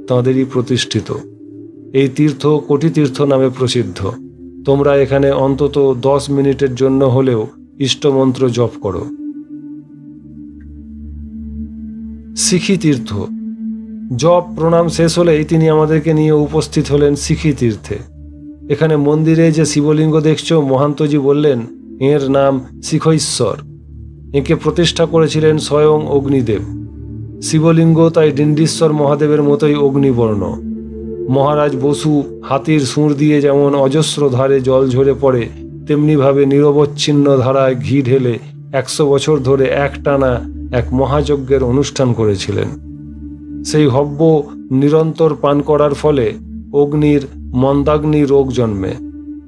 তাঁদেরই প্রতিষ্ঠিত। এই তীর্থ কোটি তীর্থ নামে প্রসিদ্ধ। তোমরা এখানে অন্তত 10 মিনিটের জন্য হলেও ইষ্টমন্ত্র জপ করো। শিখি তীর্থ। জপ প্রণাম শেষ হলেই তিনি আমাদেরকে নিয়ে উপস্থিত হলেন শিখি তীর্থে। এখানে মন্দিরে যে শিবলিঙ্গ দেখছো, মহান্তজি বললেন এর নাম শিখৈশ্বর। একে প্রতিষ্ঠা করেছিলেন স্বয়ং অগ্নিদেব। শিবলিঙ্গ তাই ডিন্ডিশ্বর মহাদেবের মতোই অগ্নিবর্ণ। মহারাজ বসু হাতির সুঁড় দিয়ে যেমন অজস্র ধারে জল ঝরে পড়ে, তেমনিভাবে নিরবচ্ছিন্ন ধারায় ঘি ঢেলে 100 বছর ধরে একটানা এক মহাযজ্ঞের অনুষ্ঠান করেছিলেন। সেই হব্য নিরন্তর পান করার ফলে অগ্নির মন্দাগ্নি রোগ জন্মে।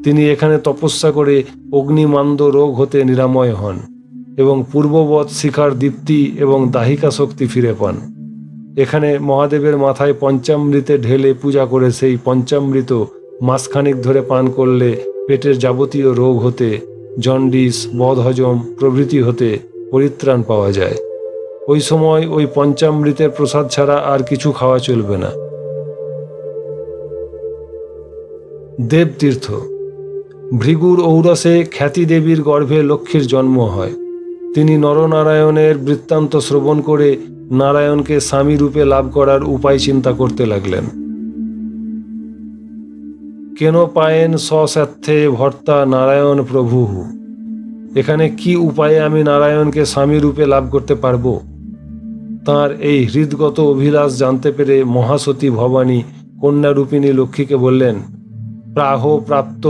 তিনি এখানে তপস্যা করে অগ্নিমান্দ রোগ হতে নিরাময় হন এবং পূর্ববৎ শিখার দীপ্তি এবং দাহিকা শক্তি ফিরে পান। এখানে মহাদেবের মাথায় পঞ্চামৃতে ঢেলে পূজা করে সেই পঞ্চামৃত মাসখানেক ধরে পান করলে পেটের যাবতীয় রোগ হতে, জন্ডিস, বদহজম প্রভৃতি হতে পরিত্রাণ পাওয়া যায়। ওই সময় ওই পঞ্চামৃতের প্রসাদ ছাড়া আর কিছু খাওয়া চলবে না। দেবতীর্থ। ভৃগুর ঔরসে খ্যাতি দেবীর গর্ভে লক্ষ্মীর জন্ম হয়। তিনি নরনারায়ণের বৃত্তান্ত শ্রবণ করে নারায়ণকে স্বামী রূপে লাভ করার উপায় চিন্তা করতে লাগলেন। কেন পায়েন স্বস্বার্থে ভর্তা নারায়ণ প্রভু। এখানে কি উপায়ে আমি নারায়ণকে স্বামী রূপে লাভ করতে পারব? তাঁর এই হৃদগত অভিলাষ জানতে পেরে মহাসতী ভবানী কন্যারূপিণী লক্ষ্মীকে বললেন, প্রাহ প্রাপ্ত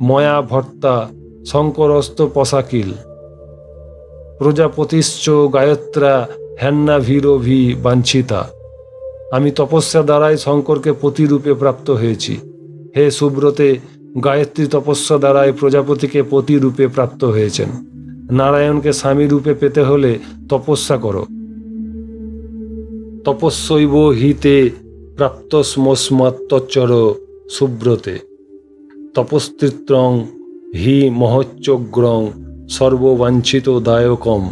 ময়া ভর্তা শঙ্করস্ত পশাকিল প্রজাপতিশ্চ গায়ত্রা হ্যান্নাভিরভি বাঞ্ছিতা। আমি তপস্যা দ্বারাই শঙ্করকে পতিরূপে প্রাপ্ত হয়েছি। হে সুব্রতে, গায়ত্রী তপস্যা দ্বারাই প্রজাপতিকে পতিরূপে প্রাপ্ত হয়েছেন। নারায়ণকে স্বামী রূপে পেতে হলে তপস্যা করো। তপস্যৈব হিতে প্রাপ্তস্মস্মাত্তচ্চর সুব্রতে তপস্তিত্রং হি মহোচ্চগ্রং সর্ববাঞ্ছিত দায়কম।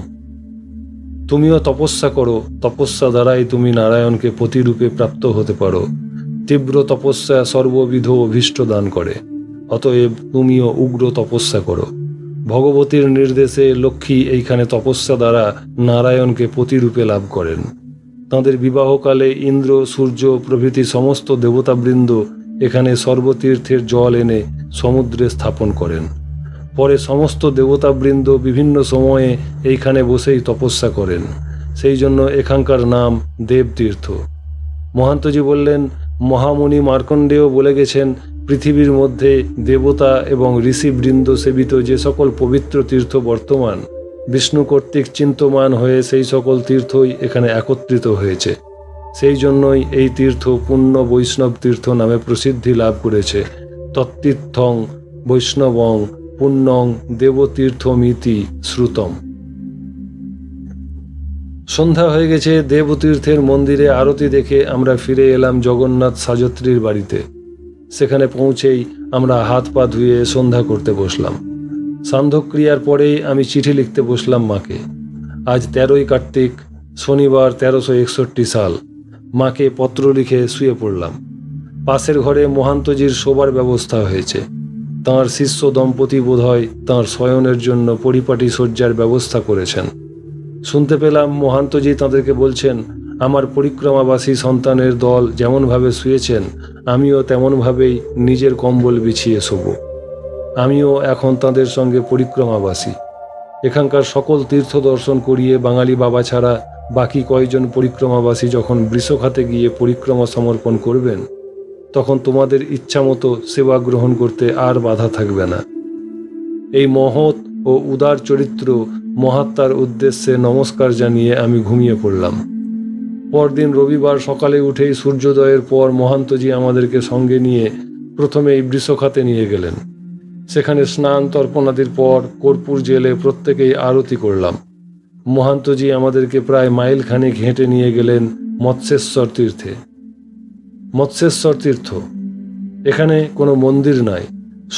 তুমিও তপস্যা করো, তপস্যা দ্বারাই তুমি নারায়ণকে পতিরূপে প্রাপ্ত হতে পারো। তীব্র তপস্যা সর্ববিধ অভীষ্ট দান করে। অতএব তুমিও উগ্র তপস্যা করো। ভগবতীর নির্দেশে লক্ষ্মী এইখানে তপস্যা দ্বারা নারায়ণকে পতিরূপে লাভ করেন। তাঁদের বিবাহকালে ইন্দ্র, সূর্য প্রভৃতি সমস্ত দেবতাবৃন্দ এখানে সর্বতীর্থের জল এনে সমুদ্রে স্থাপন করেন। পরে সমস্ত দেবতাবৃন্দ বিভিন্ন সময়ে এইখানে বসেই তপস্যা করেন, সেই জন্য এখানকার নাম দেবতীর্থ। মহান্তজি বললেন, মহামুনি মার্কণ্ডেয় বলে গেছেন, পৃথিবীর মধ্যে দেবতা এবং ঋষিবৃন্দ সেবিত যে সকল পবিত্র তীর্থ বর্তমান, বিষ্ণু কর্তৃক চিন্তমান হয়ে সেই সকল তীর্থই এখানে একত্রিত হয়েছে। সেই জন্যই এই তীর্থ পুণ্য বৈষ্ণব তীর্থ নামে প্রসিদ্ধি লাভ করেছে। তত্তীর্থং বৈষ্ণবং পুণ্যং দেবতীর্থমিতি শ্রুতম। সন্ধ্যা হয়ে গেছে। দেবতীর্থের মন্দিরে আরতি দেখে আমরা ফিরে এলাম জগন্নাথ সাজত্রীর বাড়িতে। সেখানে পৌঁছেই আমরা হাত পা ধুয়ে সন্ধ্যা করতে বসলাম। সান্ধ্যক্রিয়ার পরেই আমি চিঠি লিখতে বসলাম মাকে। আজ 13ই কার্তিক, শনিবার, 1361 সাল। মাকে পত্র লিখে শুয়ে পড়লাম। পাশের ঘরে মহান্তজির শোবার ব্যবস্থা হয়েছে। তাঁর শিষ্য দম্পতি বোধহয় তাঁর শয়নের জন্য পরিপাটি শয্যার ব্যবস্থা করেছেন। শুনতে পেলাম মহান্তজি তাঁদেরকে বলছেন, আমার পরিক্রমাবাসী সন্তানের দল যেমনভাবে শুয়েছেন, আমিও তেমনভাবেই নিজের কম্বল বিছিয়ে শোব। আমিও এখন তাঁদের সঙ্গে পরিক্রমাবাসী। এখানকার সকল তীর্থ দর্শন করিয়ে বাঙালি বাবা ছাড়া বাকি কয়েকজন পরিক্রমাবাসী যখন বৃষখাতে গিয়ে পরিক্রমা সমর্পণ করবেন, তখন তোমাদের ইচ্ছামতো সেবা গ্রহণ করতে আর বাধা থাকবে না। এই মহৎ ও উদার চরিত্র মহাত্মার উদ্দেশ্যে নমস্কার জানিয়ে আমি ঘুমিয়ে পড়লাম। পরদিন রবিবার সকালে উঠেই সূর্যোদয়ের পর মহান্তজি আমাদেরকে সঙ্গে নিয়ে প্রথমেই বৃষখাতে নিয়ে গেলেন। সেখানে স্নান তর্পণাদির পর কর্পূর জেলে প্রত্যেকেই আরতি করলাম। মহান্তজি আমাদেরকে প্রায় মাইলখানেক হেঁটে নিয়ে গেলেন মৎস্যেশ্বর তীর্থে। মৎস্যেশ্বর তীর্থ, এখানে কোনো মন্দির নাই,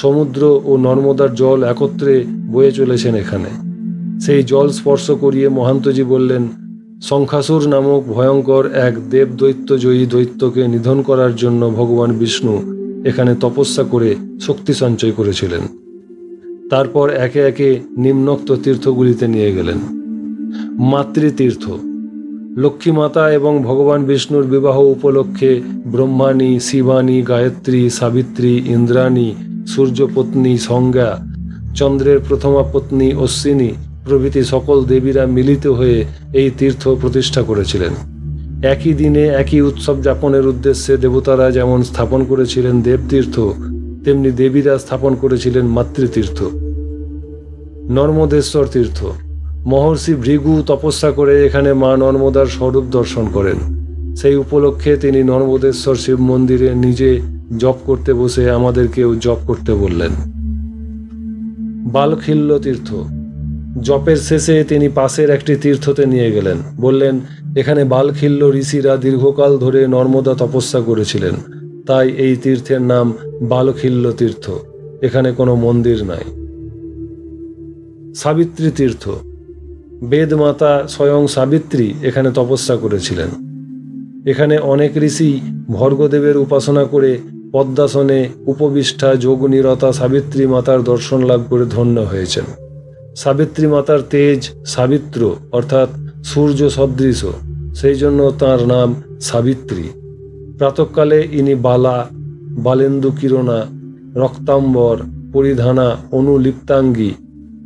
সমুদ্র ও নর্মদার জল একত্রে বয়ে চলেছেন এখানে। সেই জল স্পর্শ করিয়ে মহান্তজি বললেন, শঙ্খাসুর নামক ভয়ঙ্কর এক দেবদৈত্যজয়ী দৈত্যকে নিধন করার জন্য ভগবান বিষ্ণু এখানে তপস্যা করে শক্তি সঞ্চয় করেছিলেন। তারপর একে একে নিম্নোক্ত তীর্থগুলিতে নিয়ে গেলেন। মাতৃতীর্থ, লক্ষ্মী মাতা এবং ভগবান বিষ্ণুর বিবাহ উপলক্ষে ব্রহ্মাণী, শিবানী, গায়ত্রী, সাবিত্রী, ইন্দ্রাণী, সূর্যপত্নী সংজ্ঞা, চন্দ্রের প্রথমা পত্নী অশ্বিনী প্রভৃতি সকল দেবীরা মিলিত হয়ে এই তীর্থ প্রতিষ্ঠা করেছিলেন। একই দিনে একই উৎসব যাপনের উদ্দেশ্যে দেবতারা যেমন স্থাপন করেছিলেন দেবতীর্থ, তেমনি দেবীরা স্থাপন করেছিলেন মাতৃতীর্থ। নর্মদেশ্বর তীর্থ, মহর্ষি ভৃগু তপস্যা করে এখানে মা নর্মদার স্বরূপ দর্শন করেন। সেই উপলক্ষে তিনি নর্মদেশ্বর শিব মন্দিরে নিজে জপ করতে বসে আমাদেরকেও জপ করতে বললেন। বালখিল্য তীর্থ, জপের শেষে তিনি পাশের একটি তীর্থতে নিয়ে গেলেন। বললেন, এখানে বালখিল্য ঋষিরা দীর্ঘকাল ধরে নর্মদা তপস্যা করেছিলেন, তাই এই তীর্থের নাম বালখিল্য তীর্থ। এখানে কোনো মন্দির নাই। সাবিত্রী তীর্থ, বেদমাতা স্বয়ং সাবিত্রী এখানে তপস্যা করেছিলেন। এখানে অনেক ঋষি ভর্গদেবের উপাসনা করে পদ্মাসনে উপবিষ্টা যোগনিরতা সাবিত্রী মাতার দর্শন লাভ করে ধন্য হয়েছেন। সাবিত্রী মাতার তেজ সাবিত্র অর্থাৎ সূর্য সদৃশ, সেই জন্য তাঁর নাম সাবিত্রী। প্রাতঃকালে ইনি বালা, বালেন্দু কিরণা, রক্তাম্বর পরিধানা, অনুলিপ্তাঙ্গী,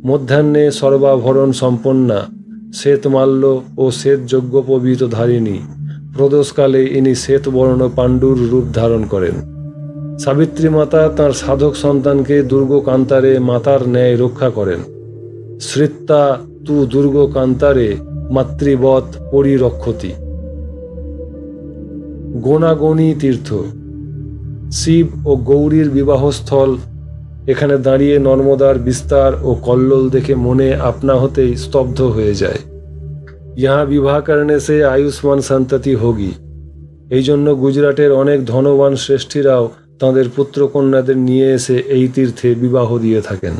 মধ্যাহ্নে সর্বাভরণ সম্পন্না, শ্বেতমাল্য ও শ্বেত যজ্ঞোপবীত ধারিণী, প্রদোষকালে ইনি শ্বেতবর্ণ পাণ্ডুর রূপ ধারণ করেন। সাবিত্রী মাতা তাঁর সাধক সন্তানকে দুর্গকান্তারে মাতার ন্যায় রক্ষা করেন। শ্রিত্তা তু দুর্গকান্তারে মাতৃবৎ পরিরক্ষতি। গোনাগণী তীর্থ, শিব ও গৌরীর বিবাহস্থল। এখানে দাঁড়িয়ে নর্মদার বিস্তার ও কল্লোল দেখে মনে আপনা হতেই স্তব্ধ হয়ে যায়। ইহা বিবাহ করনে সে আয়ুষ্মান সন্ততি হোগি। এই জন্য গুজরাটের অনেক ধনবান শ্রেষ্ঠীরাও তাঁদের পুত্রকন্যাদের নিয়ে এসে এই তীর্থে বিবাহ দিয়ে থাকেন।